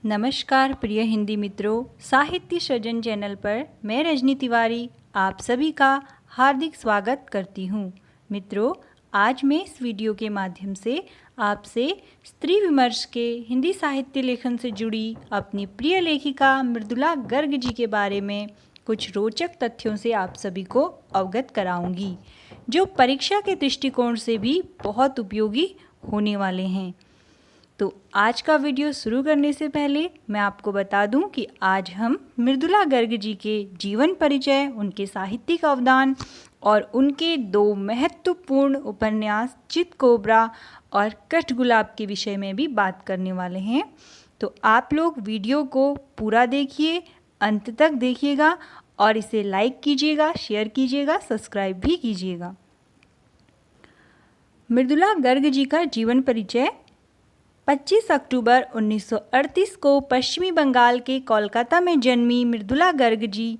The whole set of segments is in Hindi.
नमस्कार प्रिय हिंदी मित्रों, साहित्य सृजन चैनल पर मैं रजनी तिवारी आप सभी का हार्दिक स्वागत करती हूँ। मित्रों, आज मैं इस वीडियो के माध्यम से आपसे स्त्री विमर्श के हिंदी साहित्य लेखन से जुड़ी अपनी प्रिय लेखिका मृदुला गर्ग जी के बारे में कुछ रोचक तथ्यों से आप सभी को अवगत कराऊंगी, जो परीक्षा के दृष्टिकोण से भी बहुत उपयोगी होने वाले हैं। तो आज का वीडियो शुरू करने से पहले मैं आपको बता दूं कि आज हम मृदुला गर्ग जी के जीवन परिचय, उनके साहित्यिक अवदान और उनके दो महत्वपूर्ण उपन्यास चितकोबरा और कठगुलाब के विषय में भी बात करने वाले हैं। तो आप लोग वीडियो को पूरा देखिए, अंत तक देखिएगा और इसे लाइक कीजिएगा, शेयर कीजिएगा, सब्सक्राइब भी कीजिएगा। मृदुला गर्ग जी का जीवन परिचय 25 अक्टूबर 1938 को पश्चिमी बंगाल के कोलकाता में जन्मी मृदुला गर्ग जी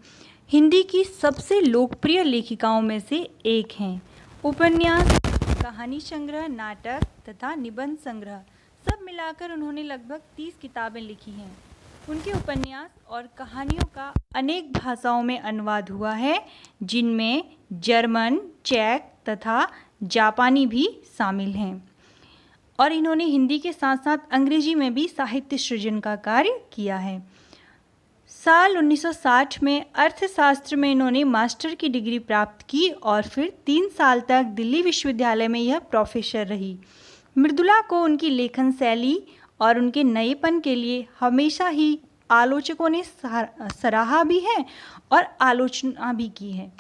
हिंदी की सबसे लोकप्रिय लेखिकाओं में से एक हैं। उपन्यास, कहानी संग्रह, नाटक तथा निबंध संग्रह सब मिलाकर उन्होंने लगभग 30 किताबें लिखी हैं। उनके उपन्यास और कहानियों का अनेक भाषाओं में अनुवाद हुआ है, जिनमें जर्मन, चेक तथा जापानी भी शामिल हैं। और इन्होंने हिंदी के साथ साथ अंग्रेजी में भी साहित्य सृजन का कार्य किया है। साल 1960 में अर्थशास्त्र में इन्होंने मास्टर की डिग्री प्राप्त की और फिर 3 साल तक दिल्ली विश्वविद्यालय में यह प्रोफेसर रही। मृदुला को उनकी लेखन शैली और उनके नएपन के लिए हमेशा ही आलोचकों ने सराहा भी है और आलोचना भी की है।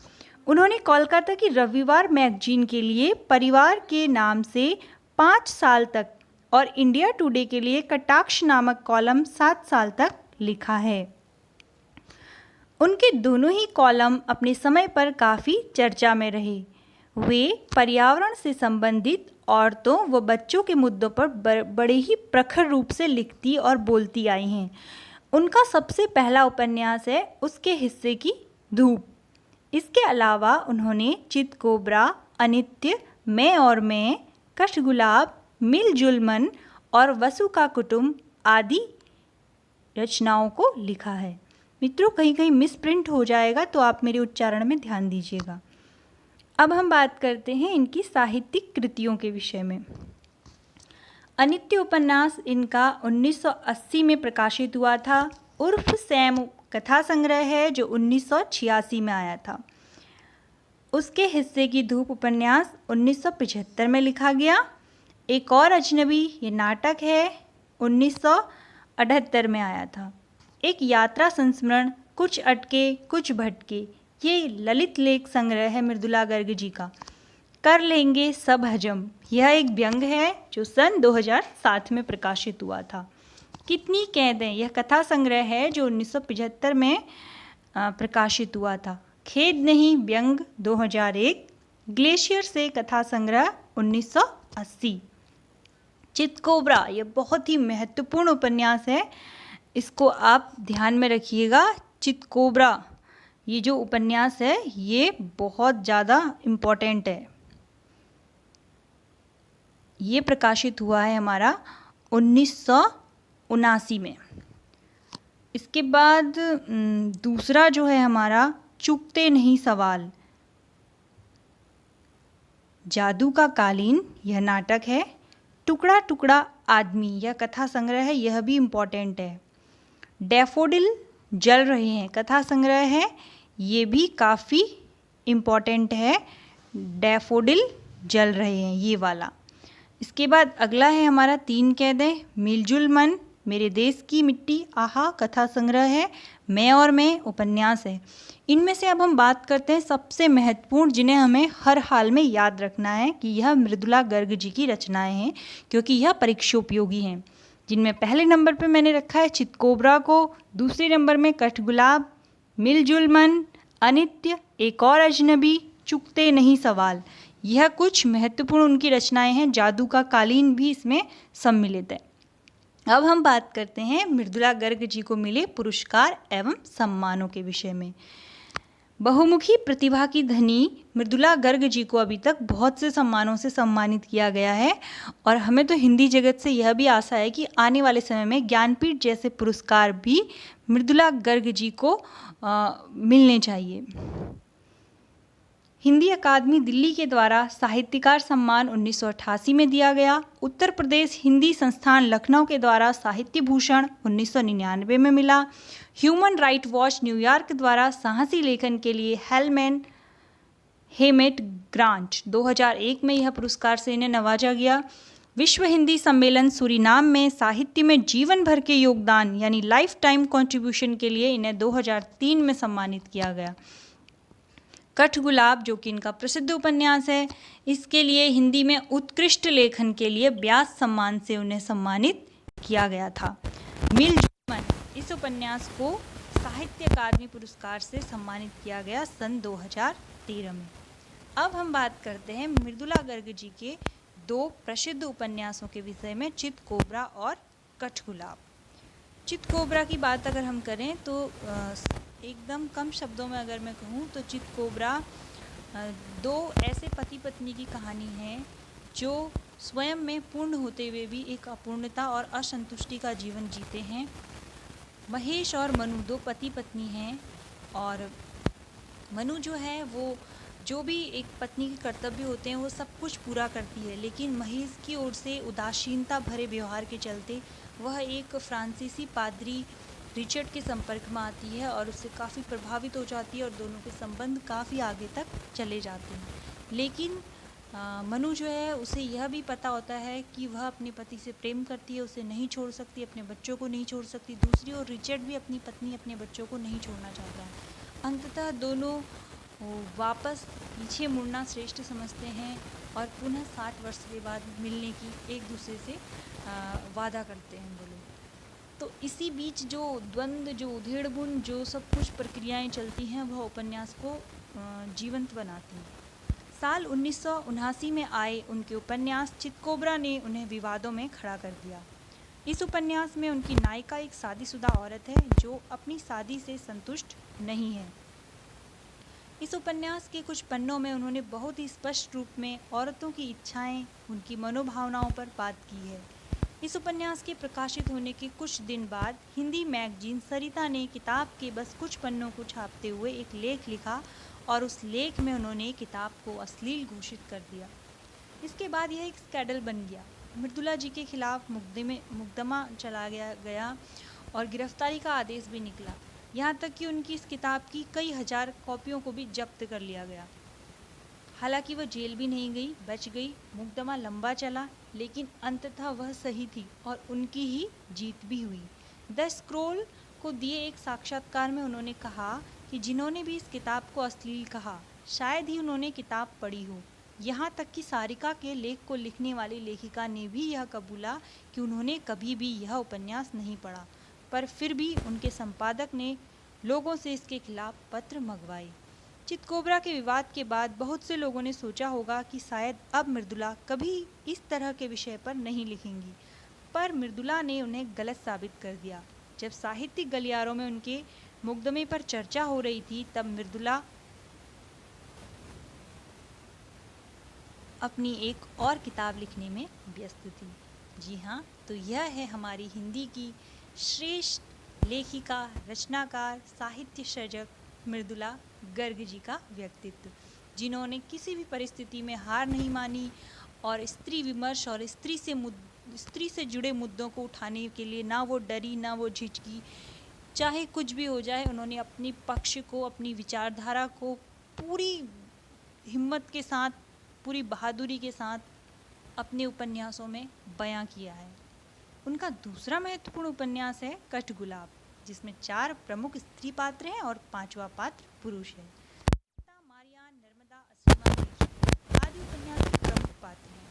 उन्होंने कोलकाता की रविवार मैगजीन के लिए परिवार के नाम से 5 साल तक और इंडिया टुडे के लिए कटाक्ष नामक कॉलम 7 साल तक लिखा है। उनके दोनों ही कॉलम अपने समय पर काफ़ी चर्चा में रहे। वे पर्यावरण से संबंधित औरतों व बच्चों के मुद्दों पर बड़े ही प्रखर रूप से लिखती और बोलती आई हैं। उनका सबसे पहला उपन्यास है उसके हिस्से की धूप। इसके अलावा उन्होंने चितकोबरा, अनित्य, मैं और मैं, कठगुलाब, मिलजुल मन और वसु का कुटुंब आदि रचनाओं को लिखा है। मित्रों, कहीं कहीं मिसप्रिंट हो जाएगा तो आप मेरे उच्चारण में ध्यान दीजिएगा। अब हम बात करते हैं इनकी साहित्यिक कृतियों के विषय में। अनित्य उपन्यास इनका 1980 में प्रकाशित हुआ था। उर्फ सैम कथा संग्रह है जो 1986 में आया था। उसके हिस्से की धूप उपन्यास 1975 में लिखा गया। एक और अजनबी ये नाटक है 1978 में आया था। एक यात्रा संस्मरण, कुछ अटके कुछ भटके, ये ललित लेख संग्रह है मृदुला गर्ग जी का। कर लेंगे सब हजम, यह एक व्यंग है जो सन 2007 में प्रकाशित हुआ था। कितनी कैदें, यह कथा संग्रह है जो 1975 में प्रकाशित हुआ था। खेद नहीं व्यंग 2001, ग्लेशियर से कथा संग्रह 1980। चितकोबरा यह बहुत ही महत्वपूर्ण उपन्यास है, इसको आप ध्यान में रखिएगा। चितकोबरा ये जो उपन्यास है ये बहुत ज़्यादा इम्पोर्टेंट है। ये प्रकाशित हुआ है हमारा 1979 में। इसके बाद दूसरा जो है हमारा चूकते नहीं सवाल, जादू का कालीन, यह नाटक है। टुकड़ा टुकड़ा आदमी, यह कथा संग्रह है, यह भी इम्पोर्टेंट है। डैफोडिल जल रहे हैं कथा संग्रह है, ये भी काफ़ी इम्पोर्टेंट है। डैफोडिल जल रहे हैं ये वाला। इसके बाद अगला है हमारा 3 कैदें, मिलजुल मन, मेरे देश की मिट्टी, आहा कथा संग्रह है। मैं और मैं उपन्यास है। इनमें से अब हम बात करते हैं सबसे महत्वपूर्ण, जिन्हें हमें हर हाल में याद रखना है कि यह मृदुला गर्ग जी की रचनाएं हैं, क्योंकि यह परीक्षोपयोगी हैं। जिनमें पहले नंबर पर मैंने रखा है चितकोबरा को, दूसरे नंबर में कठगुलाब, मिलजुल मन, अनित्य, एक और अजनबी, चूकते नहीं सवाल। यह कुछ महत्वपूर्ण उनकी रचनाएं हैं। जादू का कालीन भी इसमें सम्मिलित है। अब हम बात करते हैं मृदुला गर्ग जी को मिले पुरस्कार एवं सम्मानों के विषय में। बहुमुखी प्रतिभा की धनी मृदुला गर्ग जी को अभी तक बहुत से सम्मानों से सम्मानित किया गया है और हमें तो हिंदी जगत से यह भी आशा है कि आने वाले समय में ज्ञानपीठ जैसे पुरस्कार भी मृदुला गर्ग जी को मिलने चाहिए। हिंदी अकादमी दिल्ली के द्वारा साहित्यकार सम्मान 1988 में दिया गया। उत्तर प्रदेश हिंदी संस्थान लखनऊ के द्वारा साहित्य भूषण 1999 में मिला। ह्यूमन राइट वॉच न्यूयॉर्क द्वारा साहसी लेखन के लिए हेमेट ग्रांट 2001 में यह पुरस्कार से इन्हें नवाजा गया। विश्व हिंदी सम्मेलन सूरीनाम में साहित्य में जीवन भर के योगदान यानी लाइफ टाइम कॉन्ट्रीब्यूशन के लिए इन्हें 2003 में सम्मानित किया गया। कठगुलाब जो कि इनका प्रसिद्ध उपन्यास है, इसके लिए हिंदी में उत्कृष्ट लेखन के लिए व्यास सम्मान से उन्हें सम्मानित किया गया था। मिल जुल इस उपन्यास को साहित्य अकादमी पुरस्कार से सम्मानित किया गया सन 2013 में। अब हम बात करते हैं मृदुला गर्ग जी के दो प्रसिद्ध उपन्यासों के विषय में, चितकोबरा और कठगुलाब। चितकोबरा की बात अगर हम करें तो एकदम कम शब्दों में अगर मैं कहूँ तो चितकोबरा दो ऐसे पति पत्नी की कहानी है जो स्वयं में पूर्ण होते हुए भी एक अपूर्णता और असंतुष्टि का जीवन जीते हैं। महेश और मनु दो पति पत्नी हैं और मनु जो है वो जो भी एक पत्नी के कर्तव्य होते हैं वो सब कुछ पूरा करती है, लेकिन महेश की ओर से उदासीनता भरे व्यवहार के चलते वह एक फ्रांसीसी पादरी रिचर्ड के संपर्क में आती है और उससे काफ़ी प्रभावित हो जाती है और दोनों के संबंध काफ़ी आगे तक चले जाते हैं। लेकिन मनु जो है उसे यह भी पता होता है कि वह अपने पति से प्रेम करती है, उसे नहीं छोड़ सकती, अपने बच्चों को नहीं छोड़ सकती। दूसरी ओर रिचर्ड भी अपनी पत्नी अपने बच्चों को नहीं छोड़ना चाहता है। अंततः दोनों वापस पीछे मुड़ना श्रेष्ठ समझते हैं और पुनः 60 वर्ष के बाद मिलने की एक दूसरे से वादा करते हैं वो लोग। तो इसी बीच जो द्वंद्व, जो उधेड़-बुन, जो सब कुछ प्रक्रियाएं चलती हैं वह उपन्यास को जीवंत बनाती हैं। साल 1979 में आए उनके उपन्यास चितकोबरा ने उन्हें विवादों में खड़ा कर दिया। इस उपन्यास में उनकी नायिका एक शादीशुदा औरत है जो अपनी शादी से संतुष्ट नहीं है। इस उपन्यास के कुछ पन्नों में उन्होंने बहुत ही स्पष्ट रूप में औरतों की इच्छाएं, उनकी मनोभावनाओं पर बात की है। इस उपन्यास के प्रकाशित होने के कुछ दिन बाद हिंदी मैगजीन सरिता ने किताब के बस कुछ पन्नों को छापते हुए एक लेख लिखा और उस लेख में उन्होंने किताब को अश्लील घोषित कर दिया। इसके बाद यह एक स्कैंडल बन गया। मृदुला जी के खिलाफ मुकदमा चला गया और गिरफ्तारी का आदेश भी निकला। यहाँ तक कि उनकी इस किताब की कई हजार कॉपियों को भी जब्त कर लिया गया। हालांकि वह जेल भी नहीं गई, बच गई। मुकदमा लंबा चला लेकिन अंततः वह सही थी और उनकी ही जीत भी हुई। द स्क्रॉल को दिए एक साक्षात्कार में उन्होंने कहा कि जिन्होंने भी इस किताब को अश्लील कहा शायद ही उन्होंने किताब पढ़ी हो। यहाँ तक कि सारिका के लेख को लिखने वाली लेखिका ने भी यह कबूला कि उन्होंने कभी भी यह उपन्यास नहीं पढ़ा, पर फिर भी उनके संपादक ने लोगों से इसके खिलाफ पत्र मंगवाए। चितकोबरा के विवाद के बाद बहुत से लोगों ने सोचा होगा कि शायद अब मृदुला कभी इस तरह के विषय पर नहीं लिखेंगी, पर मृदुला ने उन्हें गलत साबित कर दिया। जब साहित्यिक गलियारों में उनके मुकदमे पर चर्चा हो रही थी तब मृदुला अपनी एक और किताब लिखने में व्यस्त थी। जी हाँ, तो यह है हमारी हिंदी की श्रेष्ठ लेखिका, रचनाकार, साहित्य सर्जक मृदुला गर्ग जी का व्यक्तित्व, जिन्होंने किसी भी परिस्थिति में हार नहीं मानी और स्त्री विमर्श और स्त्री से जुड़े मुद्दों को उठाने के लिए ना वो डरी ना वो झिझकी। चाहे कुछ भी हो जाए उन्होंने अपने पक्ष को, अपनी विचारधारा को पूरी हिम्मत के साथ, पूरी बहादुरी के साथ अपने उपन्यासों में बयां किया है। उनका दूसरा महत्वपूर्ण उपन्यास है कठगुलाब, जिसमें 4 प्रमुख स्त्री पात्र हैं और 5वां पात्र पुरुष है। मारियान, नर्मदा, असीमा आदि उपन्यास के प्रमुख पात्र हैं,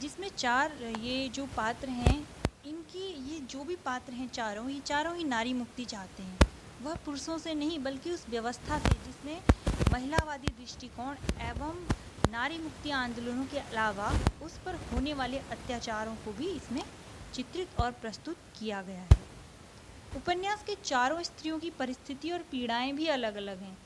जिसमें 4 ये जो पात्र हैं, इनकी ये जो भी पात्र हैं ये चारों ही नारी मुक्ति चाहते हैं। वह पुरुषों से नहीं बल्कि उस व्यवस्था से जिसमें महिलावादी दृष्टिकोण एवं नारी मुक्ति आंदोलनों के अलावा उस पर होने वाले अत्याचारों को भी इसमें चित्रित और प्रस्तुत किया गया है। उपन्यास के चारों स्त्रियों की परिस्थिति और पीड़ाएं भी अलग अलग हैं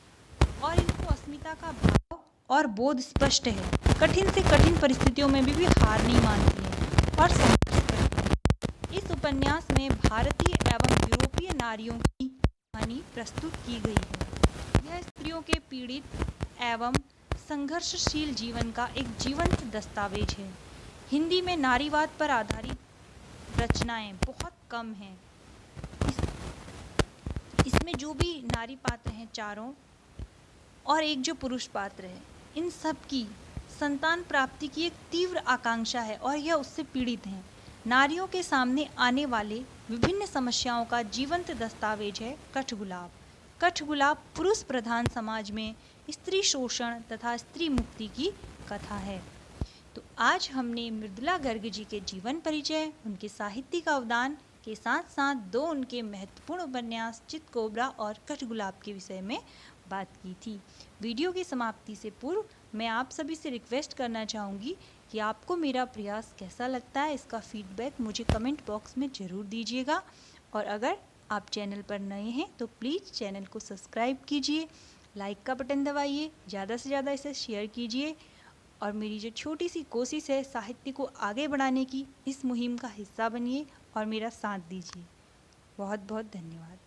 और इनको अस्मिता का भाव और बोध स्पष्ट है। कठिन से कठिन परिस्थितियों में भी हार नहीं मानती हैं और संघर्ष करती हैं। इस उपन्यास में भारतीय एवं यूरोपीय नारियों की कहानी प्रस्तुत की गई है। यह स्त्रियों के पीड़ित एवं संघर्षशील जीवन का एक जीवंत दस्तावेज है। हिंदी में नारीवाद पर आधारित रचनाएं बहुत कम हैं। इसमें जो भी नारी पात्र हैं चारों और एक जो पुरुष पात्र है, इन सब की संतान प्राप्ति की एक तीव्र आकांक्षा है और यह उससे पीड़ित हैं। नारियों के सामने आने वाले विभिन्न समस्याओं का जीवंत दस्तावेज है कठगुलाब। कठगुलाब पुरुष प्रधान समाज में स्त्री शोषण तथा स्त्री मुक्ति की कथा है। तो आज हमने मृदुला गर्ग जी के जीवन परिचय, उनके साहित्यिक अवदान के साथ साथ दो उनके महत्वपूर्ण उपन्यास चितकोबरा और कठगुलाब के विषय में बात की थी। वीडियो की समाप्ति से पूर्व मैं आप सभी से रिक्वेस्ट करना चाहूँगी कि आपको मेरा प्रयास कैसा लगता है, इसका फीडबैक मुझे कमेंट बॉक्स में ज़रूर दीजिएगा। और अगर आप चैनल पर नए हैं तो प्लीज़ चैनल को सब्सक्राइब कीजिए, लाइक का बटन दबाइए, ज़्यादा से ज़्यादा इसे शेयर कीजिए और मेरी जो छोटी सी कोशिश है साहित्य को आगे बढ़ाने की, इस मुहिम का हिस्सा बनिए और मेरा साथ दीजिए। बहुत बहुत धन्यवाद।